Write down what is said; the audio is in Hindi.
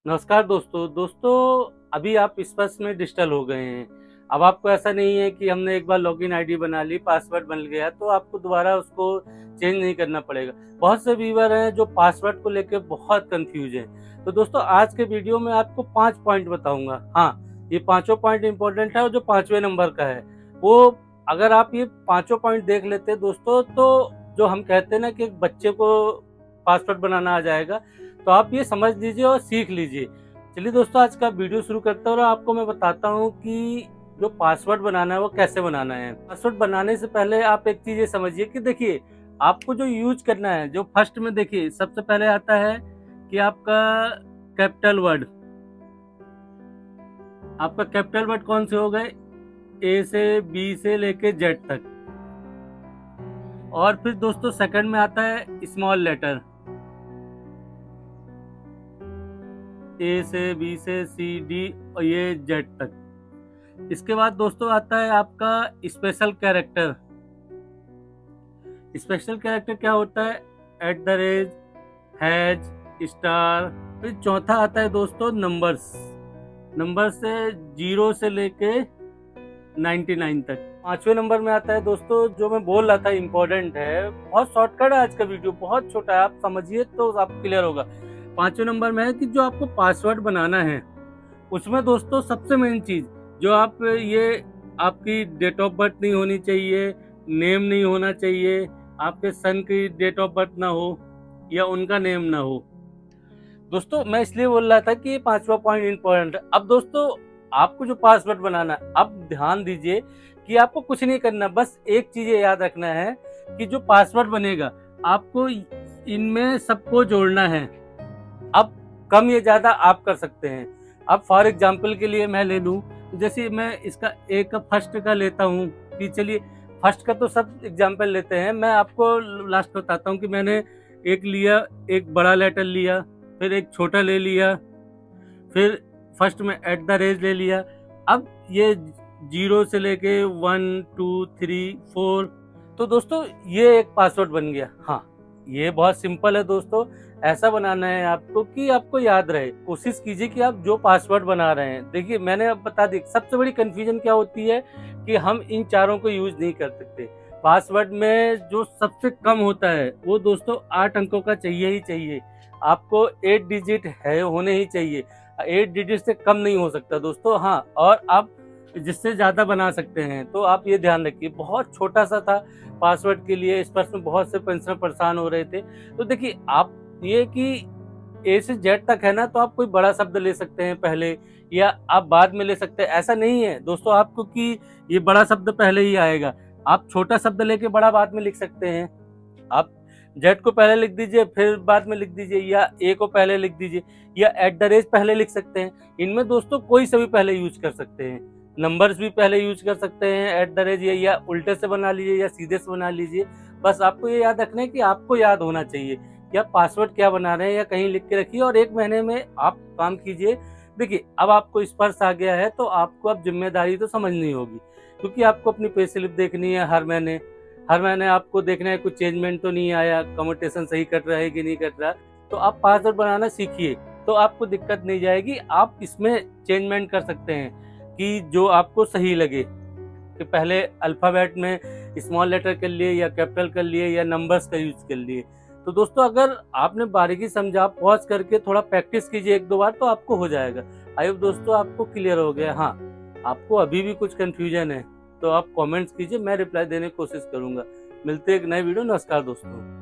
नमस्कार दोस्तों अभी आप स्पर्श में डिजिटल हो गए हैं। अब आपको ऐसा नहीं है कि हमने एक बार लॉगिन आईडी बना ली, पासवर्ड बन गया तो आपको दोबारा उसको चेंज नहीं करना पड़ेगा। बहुत से व्यूअर हैं जो पासवर्ड को लेके बहुत कंफ्यूज हैं। तो दोस्तों आज के वीडियो में आपको 5 पॉइंट बताऊंगा। हाँ, ये पांचों पॉइंट इंपॉर्टेंट है और जो 5वें नंबर का है वो अगर आप ये पांचों पॉइंट देख लेते हैं दोस्तों, तो जो हम कहते हैं ना कि एक बच्चे को पासवर्ड बनाना आ जाएगा, तो आप ये समझ लीजिए और सीख लीजिए। चलिए दोस्तों आज का वीडियो शुरू करते हैं और आपको मैं बताता हूँ कि जो पासवर्ड बनाना है वो कैसे बनाना है। पासवर्ड बनाने से पहले आप एक चीज ये समझिए कि देखिए आपको जो यूज करना है, जो फर्स्ट में देखिए सबसे पहले आता है कि कैपिटल वर्ड आपका कैपिटल वर्ड कौन से हो गए, ए से बी से लेके जेड तक। और फिर दोस्तों सेकंड में आता है स्मॉल लेटर, ए से बी से सी डी और ये जेड तक। इसके बाद दोस्तों आता है आपका स्पेशल कैरेक्टर। स्पेशल कैरेक्टर क्या होता है, at the rate, has, star. फिर चौथा आता है दोस्तों नंबर्स, नंबर से 0 से लेके 99 तक। 5वें नंबर में आता है दोस्तों, जो मैं बोल रहा था इम्पोर्टेंट है, बहुत शॉर्टकट है आज का वीडियो, बहुत छोटा है, आप समझिए तो आपको क्लियर होगा। 5वें नंबर में है कि जो आपको पासवर्ड बनाना है उसमें दोस्तों सबसे मेन चीज जो आप ये आपकी डेट ऑफ बर्थ नहीं होनी चाहिए, नेम नहीं होना चाहिए, आपके सन की डेट ऑफ बर्थ ना हो या उनका नेम ना हो। दोस्तों मैं इसलिए बोल रहा था कि ये 5वां पॉइंट इंपॉर्टेंट है। अब दोस्तों आपको जो पासवर्ड बनाना है, अब ध्यान दीजिए कि आपको कुछ नहीं करना, बस एक चीज याद रखना है कि जो पासवर्ड बनेगा आपको इनमें सबको जोड़ना है। अब कम या ज्यादा आप कर सकते हैं। अब फॉर एग्जाम्पल के लिए मैं ले लूं, जैसे मैं इसका एक फर्स्ट का लेता हूं कि चलिए फर्स्ट का तो सब एग्जाम्पल लेते हैं, मैं आपको लास्ट बताता हूं कि मैंने एक लिया, एक बड़ा लेटर लिया, फिर एक छोटा ले लिया, फिर फर्स्ट में एट द रेट ले लिया। अब ये 0 से लेके 1 2 3 4, तो दोस्तों ये एक पासवर्ड बन गया। हाँ, ये बहुत सिंपल है दोस्तों, ऐसा बनाना है आपको कि आपको याद रहे। कोशिश कीजिए कि आप जो पासवर्ड बना रहे हैं, देखिए मैंने अब बता दी सबसे बड़ी कंफ्यूजन क्या होती है कि हम इन चारों को यूज नहीं कर सकते। पासवर्ड में जो सबसे कम होता है वो दोस्तों 8 अंकों का चाहिए ही चाहिए, आपको 8 डिजिट है होने ही चाहिए, 8 डिजिट से कम नहीं हो सकता दोस्तों। हाँ, और आप जिससे ज्यादा बना सकते हैं, तो आप ये ध्यान रखिए। बहुत छोटा सा था पासवर्ड के लिए, इस पर बहुत से पेंशनर परेशान हो रहे थे। तो देखिए आप ये कि ए से जेड तक है ना, तो आप कोई बड़ा शब्द ले सकते हैं पहले या आप बाद में ले सकते हैं। ऐसा नहीं है दोस्तों आपको कि ये बड़ा शब्द पहले ही आएगा, आप छोटा शब्द लेके बड़ा बाद में लिख सकते हैं। आप जेड को पहले लिख दीजिए फिर बाद में लिख दीजिए, या ए को पहले लिख दीजिए, या एट द रेट पहले लिख सकते हैं। इनमें दोस्तों कोई सा भी पहले यूज कर सकते हैं। नंबर्स भी पहले यूज कर सकते हैं, एट द रेट, या उल्टे से बना लीजिए या सीधे से बना लीजिए। बस आपको ये याद रखना है कि आपको याद होना चाहिए कि आप पासवर्ड क्या बना रहे हैं, या कहीं लिख के रखिए और 1 महीने में आप काम कीजिए। देखिए अब आपको स्पर्श आ गया है तो आपको अब जिम्मेदारी तो समझनी होगी, क्योंकि आपको अपनी पे स्लिप देखनी है हर महीने। हर महीने आपको देखना है कुछ चेंजमेंट तो नहीं आया, कम्यूटेशन सही कट रहा है कि नहीं कट रहा। तो आप पासवर्ड बनाना सीखिए, तो आपको दिक्कत नहीं जाएगी। आप इसमें चेंजमेंट कर सकते हैं कि जो आपको सही लगे, कि पहले अल्फाबेट में स्मॉल लेटर कर लिए या कैपिटल कर लिए या नंबर्स का यूज कर लिए। तो दोस्तों अगर आपने बारीकी समझा, पॉज करके थोड़ा प्रैक्टिस कीजिए 1-2 बार तो आपको हो जाएगा। आई होप दोस्तों आपको क्लियर हो गया। हाँ, आपको अभी भी कुछ कंफ्यूजन है तो आप कमेंट्स कीजिए, मैं रिप्लाई देने की कोशिश करूंगा। मिलते हैं एक नए वीडियो। नमस्कार दोस्तों।